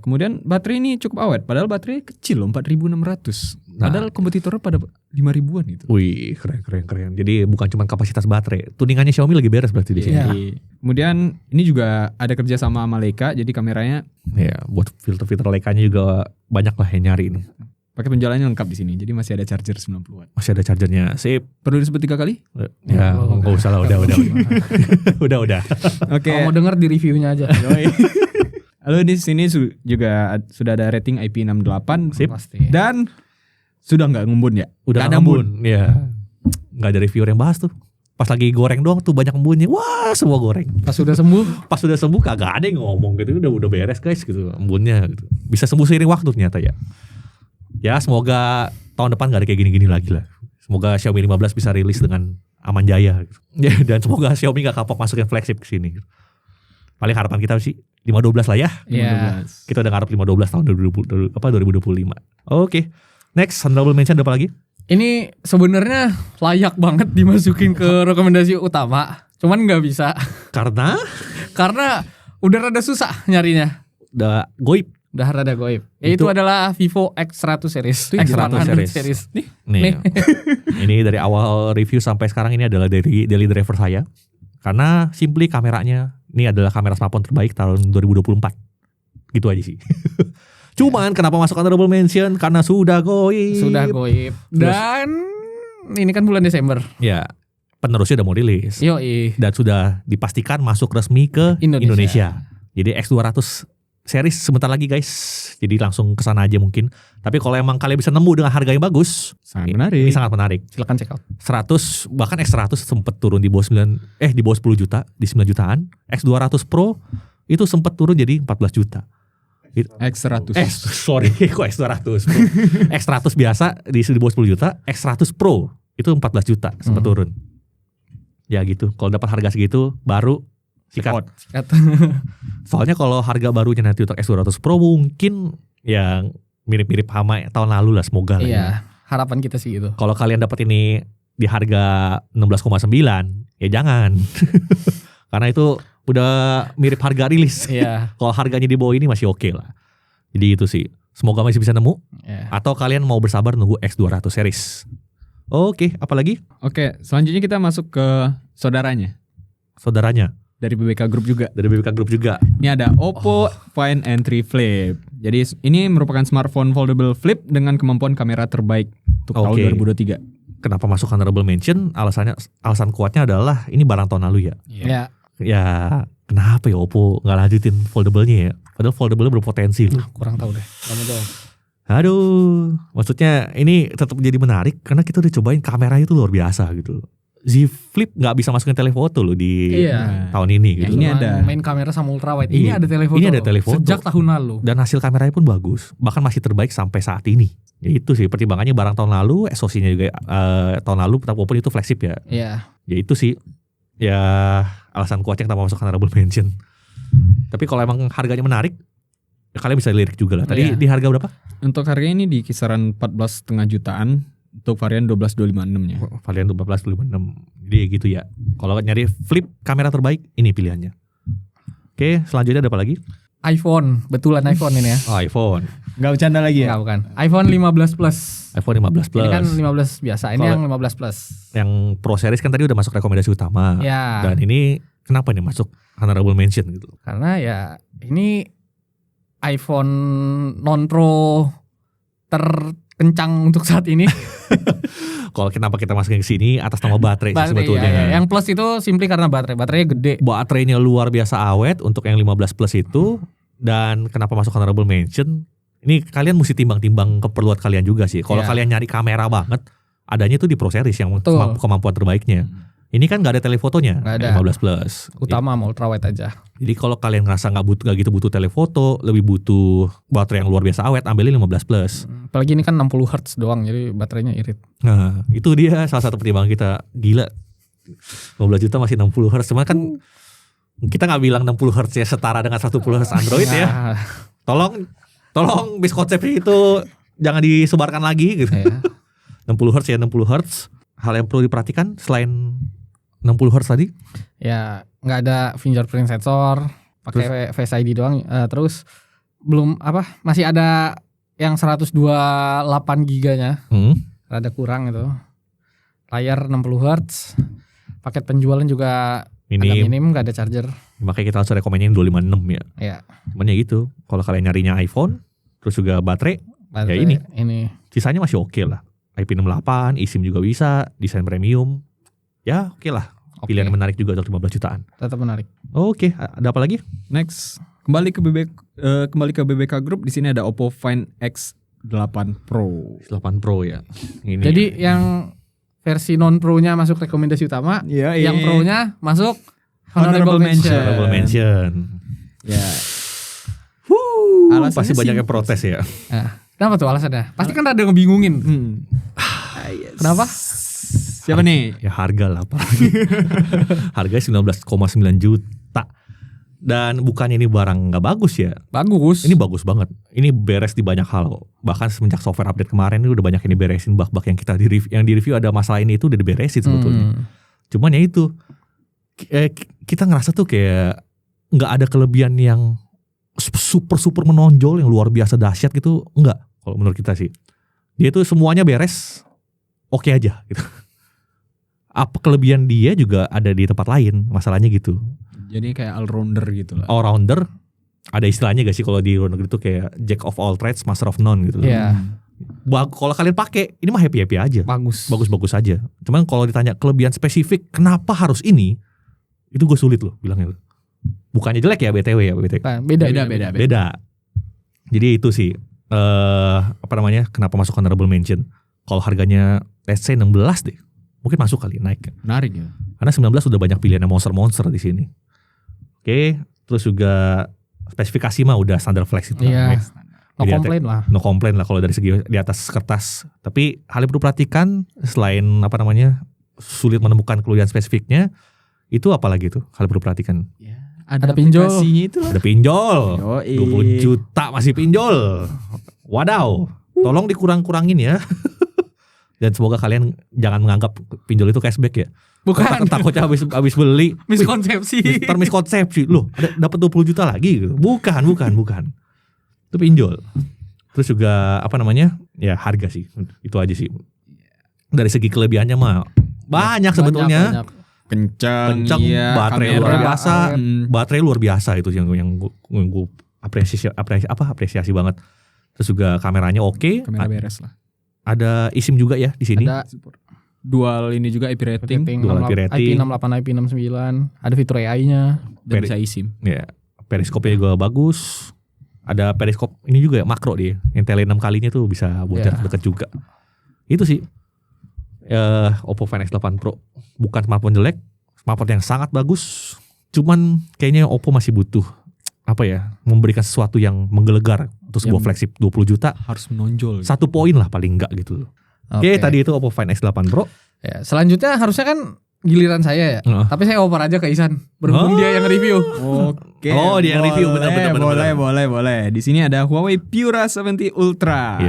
Kemudian baterai ini cukup awet, padahal baterai kecil loh, 4.600. Padahal kompetitornya pada 5.000-an gitu. Wih, keren. Jadi bukan cuma kapasitas baterai, tuningannya Xiaomi lagi beres berarti di sini. Kemudian ini juga ada kerja sama Leica, jadi kameranya buat filter-filter Leica-nya juga banyak lah yang nyari ini. Pakai penjualannya lengkap di sini, jadi masih ada charger 90 watt. Masih ada chargernya, sip. Perlu disebut 3 kali? Ya, nggak usah lah, udah. udah. Oke. Kalau mau denger di reviewnya aja. Lalu di sini juga sudah ada rating IP68, sip. Pasti. Dan sudah nggak ngembun ya? Udah nggak ngembun, ya. Nggak ada reviewer yang bahas tuh. Pas lagi goreng doang tuh banyak embunnya. Wah, semua goreng. Pas sudah sembuh kagak ada yang ngomong gitu. Udah beres guys gitu embunnya gitu. Bisa sembuh seiring waktu ternyata ya. Ya semoga tahun depan gak ada kayak gini-gini lagi lah. Semoga Xiaomi 15 bisa rilis dengan aman jaya gitu. Ya, dan semoga Xiaomi gak kapok masukin flagship ke sini. Paling harapan kita sih 512 lah ya. 512. Kita udah ngarep 512 tahun 2025. Oke. Next, honorable mention ada apa lagi? Ini sebenarnya layak banget dimasukin ke rekomendasi utama. Cuman gak bisa. Karena udah rada susah nyarinya. Udah goib. Udah rada goib. Itu adalah Vivo X100 series. X100 series. Nih. Ini dari awal review sampai sekarang ini adalah dari daily driver saya. Karena simply kameranya ini adalah kamera smartphone terbaik tahun 2024. Gitu aja sih. Cuman kenapa masuk honorable mention? Karena sudah goib. Dan ini kan bulan Desember. Ya, penerusnya udah mau rilis. Yoi. Dan sudah dipastikan masuk resmi ke Indonesia. Jadi X200 series sebentar lagi guys. Jadi langsung kesana aja mungkin. Tapi kalau emang kalian bisa nemu dengan harga yang bagus, ini sangat menarik. Silakan check out. 100 bahkan X100 sempat turun di bawah 10 juta, di 9 jutaan. X200 Pro itu sempat turun jadi 14 juta. X100. Sorry, kok X200 Pro. X100 biasa di bawah 10 juta, X100 Pro itu 14 juta sempat turun. Ya gitu. Kalau dapat harga segitu baru sikat. Soalnya kalau harga barunya nanti untuk X200 Pro mungkin yang mirip-mirip sama tahun lalu lah, semoga lah. Iya, harapan kita sih gitu. Kalau kalian dapat ini di harga 16,9 ya jangan. Karena itu udah mirip harga rilis. Iya. Kalau harganya di bawah ini masih oke lah. Jadi itu sih. Semoga masih bisa nemu. Atau kalian mau bersabar nunggu X200 series. Oke, apalagi? Oke, selanjutnya kita masuk ke saudaranya. Dari BBK Group juga. Ini ada Oppo Find N3 Flip. Jadi ini merupakan smartphone foldable flip dengan kemampuan kamera terbaik untuk tahun 2023. Kenapa masuk honorable mention? Alasan kuatnya adalah ini barang tahun lalu ya. Iya. Ya kenapa ya Oppo nggak lanjutin foldable-nya ya? Padahal foldable berpotensi loh. Kurang tahu deh. Kamu tahu. Aduh, maksudnya ini tetap jadi menarik karena kita udah cobain kameranya itu luar biasa gitu. Z Flip nggak bisa masukin telefoto loh di tahun ini gitu. Ini ada main kamera sama ultrawide. Ini ada telefoto. Ini ada telefoto sejak tahun lalu. Dan hasil kameranya pun bagus, bahkan masih terbaik sampai saat ini. Ya itu sih pertimbangannya, barang tahun lalu, SoC-nya juga tahun lalu, walaupun itu flagship ya. Iya. Ya itu sih. Ya alasan kuatnya kenapa masuk honorable mention. Tapi kalau emang harganya menarik, ya kalian bisa lirik juga lah. Tadi di harga berapa? Untuk harganya ini di kisaran 14,5 jutaan. Untuk varian 12256-nya. Varian 12256. Jadi gitu ya. Kalau nyari flip kamera terbaik, ini pilihannya. Oke, selanjutnya ada apa lagi? iPhone, betulan iPhone ini ya. Oh, iPhone. Enggak bercanda lagi ya? Enggak, bukan. iPhone 15 Plus. iPhone 15 Plus. Ini kan 15 biasa, ini yang 15 Plus. Yang Pro Series kan tadi udah masuk rekomendasi utama. Ya. Dan ini kenapa nih masuk honorable mention gitu? Karena ya ini iPhone non Pro terkencang untuk saat ini. Kalau kenapa kita masukin ke sini atas nama baterai sih sebetulnya. Ya. Yang Plus itu simply karena baterainya gede. Baterainya luar biasa awet untuk yang 15 Plus itu. Dan kenapa masuk honorable mention? Ini kalian mesti timbang-timbang keperluan kalian juga sih. Kalau kalian nyari kamera banget, adanya itu di Pro Series yang kemampuan terbaiknya. Ini kan nggak ada telefotonya, gak ada. 15 Plus. Utama ultrawide aja. Jadi kalau kalian ngerasa nggak gitu butuh telefoto, lebih butuh baterai yang luar biasa awet, ambilin 15 Plus. Apalagi ini kan 60 Hz doang, jadi baterainya irit. Nah, itu dia salah satu pertimbangan kita. Gila, 15 juta masih 60 Hz. Cuma kan kita nggak bilang 60 Hz ya setara dengan 110 Hz Android ya. Tolong miskonsepsi itu jangan disebarkan lagi gitu. 60 Hz ya 60 Hz. Hal yang perlu diperhatikan selain 60 Hz tadi? Ya nggak ada fingerprint sensor, pakai Face ID doang. Terus belum masih ada yang 128 giganya, rada kurang itu. Layar 60 Hz, paket penjualan juga minim, nggak ada charger. Makanya kita langsung rekomennya 256 ya. Iya. Cuman ya gitu, kalau kalian nyarinya iPhone, terus juga baterai ya ini. Sisanya masih oke lah. IP68, eSIM juga bisa, desain premium. Ya oke lah. Pilihan yang menarik juga untuk 15 jutaan. Tetap menarik. Oke, ada apa lagi? Next, kembali ke BBK Group. Di sini ada Oppo Find X8 Pro. 8 Pro ya. Ini jadi yang versi non Pro-nya masuk rekomendasi utama, yang Pro-nya masuk honorable mention. Honorable mention. Ya. Pasti banyak yang protes ya. Nah, kenapa tuh alasannya? Pasti kan ada yang ngebingungin. Kenapa? Siapa nih? Ya harga lah Pak. Harganya 19,9 juta. Dan bukannya ini barang gak bagus ya. Bagus. Ini bagus banget. Ini beres di banyak hal. Bahkan semenjak software update kemarin ini udah banyak yang diberesin. Bug-bug yang kita di review ada masalah ini itu udah diberesin sebetulnya. Cuman ya itu. Kita ngerasa tuh kayak gak ada kelebihan yang super menonjol yang luar biasa dahsyat gitu. Enggak. Kalau menurut kita sih. Dia tuh semuanya beres. Oke aja gitu. Apa kelebihan dia juga ada di tempat lain. Masalahnya gitu. Jadi kayak all-rounder gitu lah. All-rounder, ada istilahnya gak sih kalau di luar negeri itu kayak jack of all trades, master of none gitu. Iya. Kalau kalian pakai, ini mah happy aja. Bagus aja. Cuman kalau ditanya kelebihan spesifik, kenapa harus ini? Itu gue sulit loh bilangnya. Bukannya jelek ya BTW ya BTW. Beda. Jadi itu sih kenapa masuk honorable mention? Kalau harganya let's say 16 deh, mungkin masuk kali naik. Menarik ya. Karena 19 udah banyak pilihan monster di sini. Oke, terus juga spesifikasi mah udah standar flex itu. Iya. No complain lah kalau dari segi di atas kertas. Tapi hal yang perlu perhatikan selain sulit menemukan kelebihan spesifiknya, itu apalagi tuh hal yang perlu perhatikan. Ya, ada pinjol. Ada pinjol. 20 juta masih pinjol. Wadaw. Tolong dikurang-kurangin ya. Dan semoga kalian jangan menganggap pinjol itu cashback ya. Bukan. Takutnya habis beli. Miskonsepsi. Miskonsepsi. Loh, dapat 20 juta lagi gitu. Bukan. Itu pinjol. Terus juga ya harga sih. Itu aja sih. Dari segi kelebihannya mah banyak sebetulnya. Banyak. Kencang, baterai luar biasa. Baterai luar biasa itu yang gue apresiasi banget. Terus juga kameranya oke. Kamera beres lah. Ada eSIM juga ya di sini. Ada dual ini juga IP rating. IP68, IP69. Ada fitur AI-nya. Dan bisa eSIM. Ya, periskopnya juga bagus. Ada periskop ini juga ya makro dia. Yang tele 6 kalinya tuh bisa buat jarak dekat juga. Itu sih. Oppo Find X8 Pro bukan smartphone jelek, smartphone yang sangat bagus. Cuman kayaknya Oppo masih butuh memberikan sesuatu yang menggelegar untuk sebuah flagship 20 juta. Harus menonjol. 1 poin lah paling enggak gitu. Oke, tadi itu Oppo Find X8 Pro. Ya, selanjutnya harusnya kan giliran saya ya. Tapi saya oper aja ke Isan. Berhubung dia yang review. Oke. Dia yang review benar. Boleh. Di sini ada Huawei Pura 70 Ultra.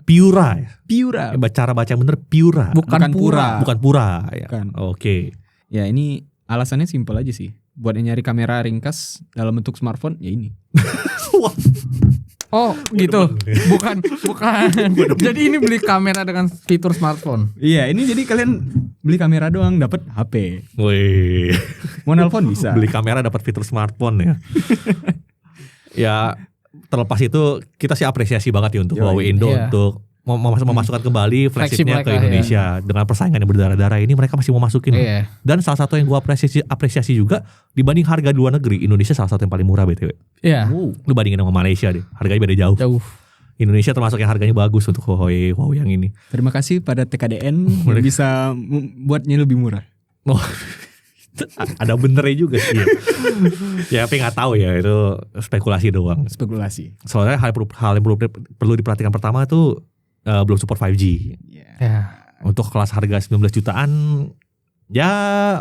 Piura. Piura. Cara baca yang bener Piura. Bukan Pura. Bukan Pura. Ya. Bukan. Oke. Ya ini alasannya simpel aja sih. Buat yang nyari kamera ringkas dalam bentuk smartphone ya ini. Oh gitu. Bukan. Jadi ini beli kamera dengan fitur smartphone. Iya, ini jadi kalian beli kamera doang dapat HP. Wih. Mau nelpon bisa. Beli kamera dapat fitur smartphone ya. Ya terlepas itu kita sih apresiasi banget ya untuk Huawei Indo untuk memasukkan kembali flagshipnya ke Indonesia dengan persaingan yang berdarah-darah ini mereka masih mau masukin. Dan salah satu yang gua apresiasi juga dibanding harga di luar negeri, Indonesia salah satu yang paling murah BTW. Iya. Lu bandingin sama Malaysia deh, harganya beda jauh. Indonesia termasuk yang harganya bagus untuk Huawei yang ini. Terima kasih pada TKDN yang bisa buatnya lebih murah. Oh. Ada benernya juga sih. Ya tapi nggak tahu ya, itu spekulasi doang. Spekulasi. Soalnya hal yang perlu diperhatikan pertama tuh belum support 5G. Untuk kelas harga 19 jutaan ya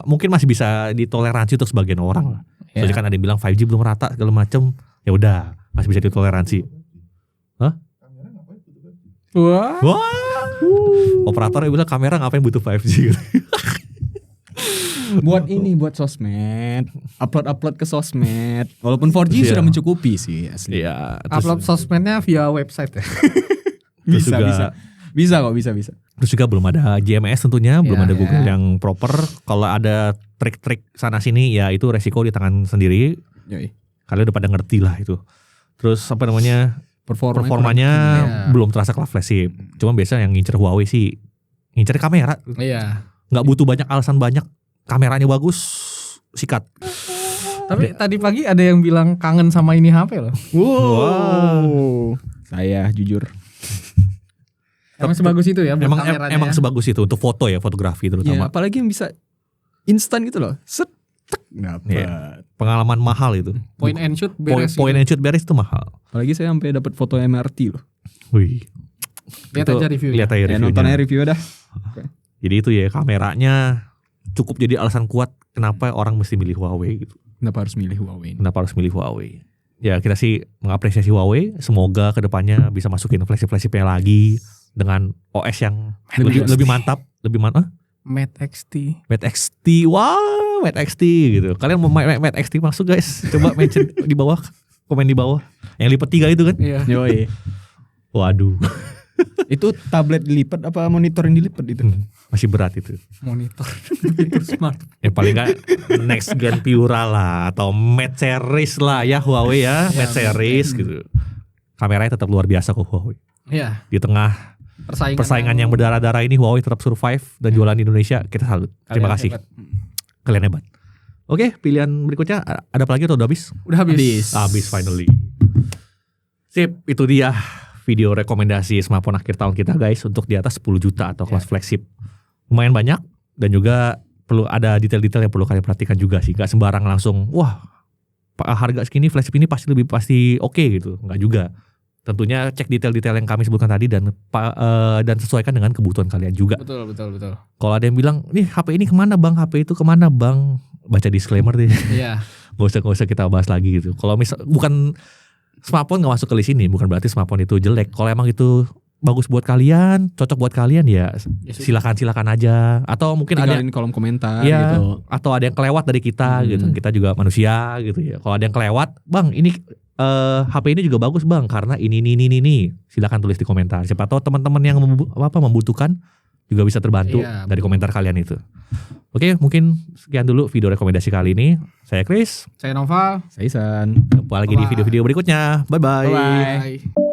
mungkin masih bisa ditoleransi untuk sebagian orang lah. Soalnya kan ada yang bilang 5G belum rata segala macem. Ya udah, masih bisa ditoleransi. Hah? Wah. Operatornya bilang kamera ngapain butuh 5G. Buat sosmed, upload ke sosmed. Walaupun 4G sudah mencukupi sih asli. Iya. Upload sosmednya via website ya. Bisa kok. Terus juga belum ada GMS tentunya, belum ada Google yang proper. Kalau ada trik-trik sana sini ya itu resiko di tangan sendiri. Kalian udah pada ngerti lah itu. Terus apa namanya performanya belum terasa kelas flagship. Cuma biasa yang ngincer Huawei sih ngincer kamera. Iya. Nggak butuh banyak alasan banyak. Kameranya bagus, sikat. Tapi tadi pagi ada yang bilang kangen sama ini HP loh. Wow. Saya jujur. Emang sebagus itu ya buat kameranya. Emang sebagus itu untuk foto ya, fotografi terutama. Ya, apalagi yang bisa instan gitu loh. Set. Dapat. Pengalaman mahal itu. Point and shoot beres. Point and shoot beres itu mahal. Apalagi saya sampai dapat foto MRT loh. Wih. Lihat aja reviewnya. Lihat aja reviewnya. Nontonnya review dah. Jadi itu ya kameranya cukup jadi alasan kuat kenapa orang mesti milih Huawei gitu. Kenapa harus milih Huawei? Ya kita sih mengapresiasi Huawei. Semoga kedepannya bisa masukin flagship-flagshipnya lagi dengan OS yang lebih mantap, Mate XT. Wow, Mate XT gitu. Kalian mau Mate XT masuk guys? Coba mention di bawah, komen di bawah. Yang lipat 3 itu kan? Iya. Yoi. Waduh. Itu tablet dilipat apa monitor yang dilipat itu? Masih berat itu. Monitor smart. Ya paling gak next gen Piura lah atau Mate series lah ya Huawei ya, Mate series gitu. Kameranya tetap luar biasa kok Huawei. Iya. Di tengah persaingan yang berdarah-darah ini Huawei tetap survive dan jualan di Indonesia. Kita salut. Terima kasih. Kalian hebat. Oke, pilihan berikutnya ada apa lagi atau udah habis? Udah habis. Habis finally. Sip, itu dia video rekomendasi smartphone akhir tahun kita guys untuk di atas 10 juta atau kelas flagship. Lumayan banyak dan juga perlu ada detail-detail yang perlu kalian perhatikan juga sih. Gak sembarang langsung wah harga segini flagship ini pasti oke gitu. Enggak juga. Tentunya cek detail-detail yang kami sebutkan tadi dan sesuaikan dengan kebutuhan kalian juga. Betul. Kalau ada yang bilang, nih HP ini kemana bang, HP itu kemana bang, baca disclaimer deh. Iya. Gak usah kita bahas lagi gitu. Kalau bukan smartphone gak masuk ke list ini, bukan berarti smartphone itu jelek. Kalau emang itu bagus buat kalian, cocok buat kalian ya silakan aja. Atau mungkin tinggalin kolom komentar ya, gitu. Atau ada yang kelewat dari kita gitu. Kita juga manusia gitu ya. Kalau ada yang kelewat, bang ini HP ini juga bagus bang karena ini. Silakan tulis di komentar. Siapa tahu teman-teman yang membutuhkan juga bisa terbantu dari komentar kalian itu. Oke, mungkin sekian dulu video rekomendasi kali ini. Saya Chris. Saya Noval. Saya Isan. Jumpa lagi di video-video berikutnya. Bye-bye. Bye.